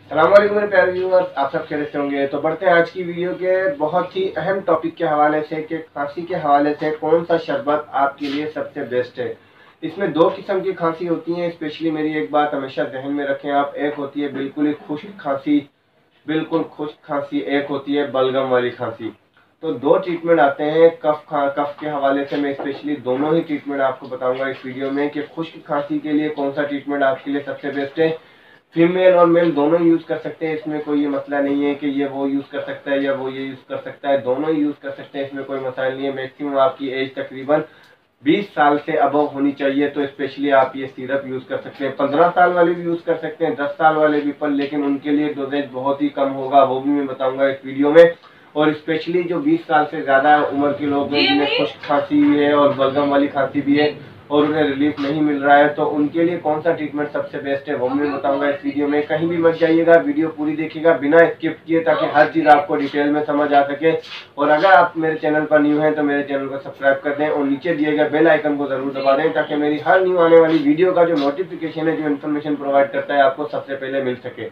अस्सलाम वालेकुम मेरे प्यारे व्यूअर्स, आप सब खैरियत से होंगे। तो बढ़ते हैं आज की वीडियो के बहुत ही अहम टॉपिक के हवाले से कि खांसी के हवाले से कौन सा शरबत आपके लिए सबसे बेस्ट है। इसमें दो किस्म की खांसी होती है। स्पेशली मेरी एक बात हमेशा जहन में रखें आप, एक होती है बिल्कुल ही खुश्क खांसी, बिल्कुल खुश्क खांसी, एक होती है बलगम वाली खांसी। तो दो ट्रीटमेंट आते हैं कफ के हवाले से। मैं स्पेशली दोनों ही ट्रीटमेंट आपको बताऊंगा इस वीडियो में कि खुश्क खांसी के लिए कौन सा ट्रीटमेंट आपके लिए सबसे बेस्ट है। फीमेल और मेल दोनों यूज कर सकते हैं, इसमें कोई ये मसला नहीं है कि ये वो यूज कर सकता है या वो ये यूज कर सकता है, दोनों ही यूज कर सकते हैं, इसमें कोई मसाइल नहीं है। मैक्सिमम आपकी एज तकरीबन 20 साल से अबव होनी चाहिए, तो स्पेशली आप ये सिरप यूज कर सकते हैं। 15 साल वाले भी यूज कर सकते हैं, 10 साल वाले भी, पर लेकिन उनके लिए डोजेज बहुत ही कम होगा, वो भी मैं बताऊंगा इस वीडियो में। और स्पेशली जो 20 साल से ज्यादा उम्र के लोग हैं जिन्हें खुश्क खांसी है और बलगम वाली खांसी भी है और उन्हें रिलीफ नहीं मिल रहा है, तो उनके लिए कौन सा ट्रीटमेंट सबसे बेस्ट है वो मैं बताऊंगा इस वीडियो में। कहीं भी मत जाइएगा, वीडियो पूरी देखिएगा बिना स्किप किए, ताकि हर चीज आपको डिटेल में समझ आ सके। और अगर आप मेरे चैनल पर न्यू हैं तो मेरे चैनल को सब्सक्राइब कर दें और नीचे दिए गए बेल आइकन को जरूर दबा दें, ताकि मेरी हर न्यू आने वाली वीडियो का जो नोटिफिकेशन है, जो इन्फॉर्मेशन प्रोवाइड करता है, आपको सबसे पहले मिल सके।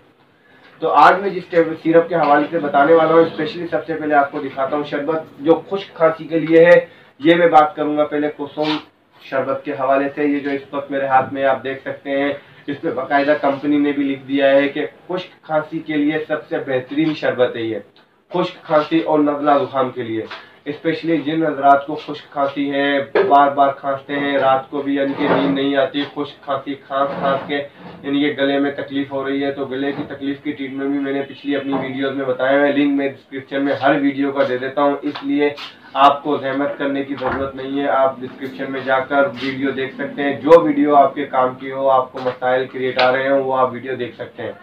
तो आज मैं जिस सिरप के हवाले से बताने वाला हूँ, स्पेशली सबसे पहले आपको दिखाता हूँ शरबत जो खुश्क खांसी के लिए है। ये मैं बात करूंगा पहले कुसुम शरबत के हवाले से। ये जो इस वक्त मेरे हाथ में आप देख सकते हैं, इसमें बाकायदा कंपनी ने भी लिख दिया है कि खुश्क खांसी के लिए सबसे बेहतरीन शरबत है ये, खुश्क खांसी और नज़ला जुकाम के लिए। स्पेशली जिन हजरात को खुश्क खांसी है, बार बार खांसते हैं, रात को भी यानी कि नींद नहीं आती, खुश्क खांसी खांस खांस के यानी कि गले में तकलीफ हो रही है, तो गले की तकलीफ की ट्रीटमेंट भी मैंने पिछली अपनी वीडियोस में बताया है। लिंक मैं डिस्क्रिप्शन में हर वीडियो का दे देता हूँ, इसलिए आपको जहमत करने की जरूरत नहीं है। आप डिस्क्रिप्शन में जाकर वीडियो देख सकते हैं, जो वीडियो आपके काम की हो, आपको मसाइल क्रिएट आ रहे हो, वो आप वीडियो देख सकते हैं।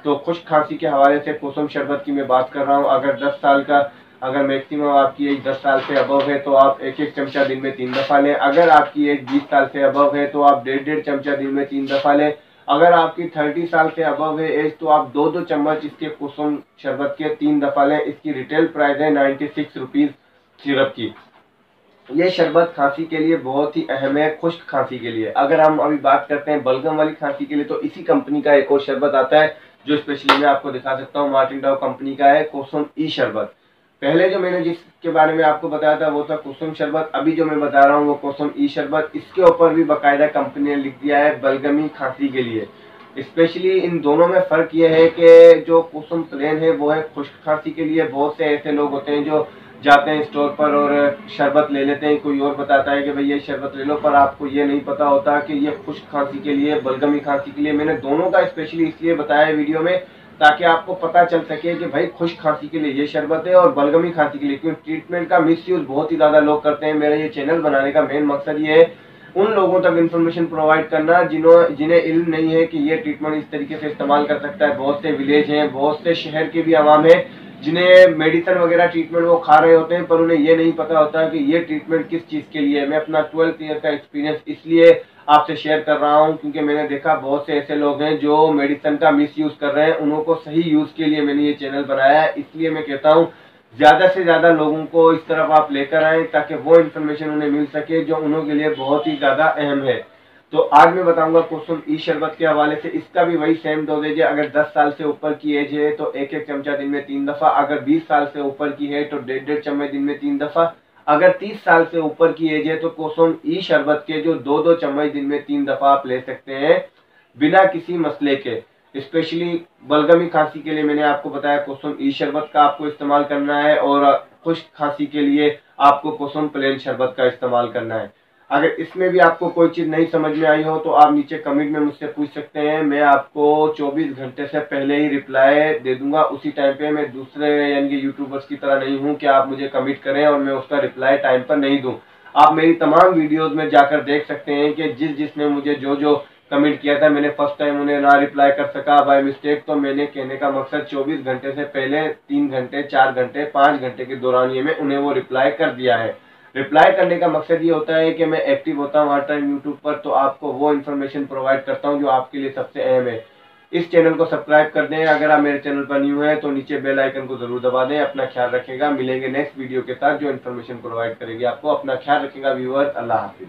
तो खुश्क खांसी के हवाले से कुसुम शरबत की मैं बात कर रहा हूँ। अगर मैक्सिमम आपकी एज 10 साल से अबव है तो आप एक एक चमचा दिन में 3 दफा लें। अगर आपकी एज 20 साल से अबव है तो आप 1.5 चमचा दिन में 3 दफा लें। अगर आपकी 30 साल से अबव है एज तो आप 2 चम्मच इसके कुसुम शरबत के 3 दफा लें। इसकी रिटेल प्राइस है 96 रुपीज सिरप की। ये शरबत खांसी के लिए बहुत ही अहम है, खुश्क खांसी के लिए। अगर हम अभी बात करते हैं बलगम वाली खांसी के लिए, तो इसी कंपनी का एक और शरबत आता है जो स्पेशली मैं आपको दिखा सकता हूँ, मार्टिन डाउ कंपनी का है, कुसुम ई शरबत। पहले जो मैंने जिसके बारे में आपको बताया था वो था कुसुम शरबत, अभी जो मैं बता रहा हूँ वो कुसुम ई शरबत। इसके ऊपर भी बाकायदा कंपनी ने लिख दिया है बलगमी खांसी के लिए। स्पेशली इन दोनों में फर्क ये है कि जो कुसुम प्लेन है वो है खुश्क खांसी के लिए। बहुत से ऐसे लोग होते हैं जो जाते हैं स्टोर पर और शरबत ले लेते हैं, कोई और बताता है कि भाई ये शरबत ले लो, पर आपको ये नहीं पता होता कि ये खुश्क खांसी के लिए, बलगमी खांसी के लिए। मैंने दोनों का स्पेशली इसलिए बताया है वीडियो में ताकि आपको पता चल सके कि भाई खुश्क खांसी के लिए ये शरबत है और बलगमी खांसी के लिए, क्योंकि ट्रीटमेंट का मिसयूज बहुत ही ज्यादा लोग करते हैं। मेरा ये चैनल बनाने का मेन मकसद ये है उन लोगों तक इन्फॉर्मेशन प्रोवाइड करना जिन्हें इल्म नहीं है कि ये ट्रीटमेंट इस तरीके से इस्तेमाल कर सकता है। बहुत से विलेज हैं, बहुत से शहर के भी आवाम है जिन्हें मेडिसिन वगैरह ट्रीटमेंट वो खा रहे होते हैं, पर उन्हें ये नहीं पता होता कि ये ट्रीटमेंट किस चीज के लिए है। मैं अपना 12 ईयर का एक्सपीरियंस इसलिए आपसे शेयर कर रहा हूं क्योंकि मैंने देखा बहुत से ऐसे लोग हैं जो मेडिसिन का मिस यूज कर रहे हैं। उनको सही यूज के लिए मैंने ये चैनल बनाया है, इसलिए मैं कहता हूँ ज्यादा से ज्यादा लोगों को इस तरफ आप लेकर आए ताकि वो इन्फॉर्मेशन उन्हें मिल सके जो उन्होंने लिए बहुत ही ज्यादा अहम है। तो आज मैं बताऊंगा कुसुम ई शरबत के हवाले से। इसका भी वही सेम डोजेज है। अगर 10 साल से ऊपर की एज है तो एक एक चमचा दिन में 3 दफा। अगर 20 साल से ऊपर की है तो 1.5 चम्मच दिन में 3 दफा। अगर 30 साल से ऊपर की एज है तो कुसुम ई शरबत के जो 2 चम्मच दिन में 3 दफा आप ले सकते हैं बिना किसी मसले के। स्पेशली बलगमी खांसी के लिए मैंने आपको बताया कुसुम ई शरबत का आपको इस्तेमाल करना है और खुश्क खांसी के लिए आपको कुसुम प्लेन शरबत का इस्तेमाल करना है। अगर इसमें भी आपको कोई चीज नहीं समझ में आई हो तो आप नीचे कमेंट में मुझसे पूछ सकते हैं, मैं आपको 24 घंटे से पहले ही रिप्लाई दे दूंगा उसी टाइम पे। मैं दूसरे यानी कि यूट्यूबर्स की तरह नहीं हूं कि आप मुझे कमेंट करें और मैं उसका रिप्लाई टाइम पर नहीं दूं। आप मेरी तमाम वीडियोस में जाकर देख सकते हैं कि जिसने मुझे जो जो कमेंट किया था मैंने फर्स्ट टाइम उन्हें ना रिप्लाई कर सका बाय मिस्टेक, तो मैंने कहने का मकसद 24 घंटे से पहले 3 घंटे 4 घंटे 5 घंटे के दौरान ये मैं उन्हें वो रिप्लाई कर दिया है। रिप्लाई करने का मकसद ये होता है कि मैं एक्टिव होता हूँ हर टाइम यूट्यूब पर, तो आपको वो इन्फॉर्मेशन प्रोवाइड करता हूँ जो आपके लिए सबसे अहम है। इस चैनल को सब्सक्राइब कर दें। अगर आप मेरे चैनल पर न्यू हैं तो नीचे बेल आइकन को जरूर दबा दें। अपना ख्याल रखेगा, मिलेंगे नेक्स्ट वीडियो के साथ जो इन्फॉर्मेशन प्रोवाइड करेगी आपको। अपना ख्याल रखेगा व्यूअर्स, अल्लाह हाफिज।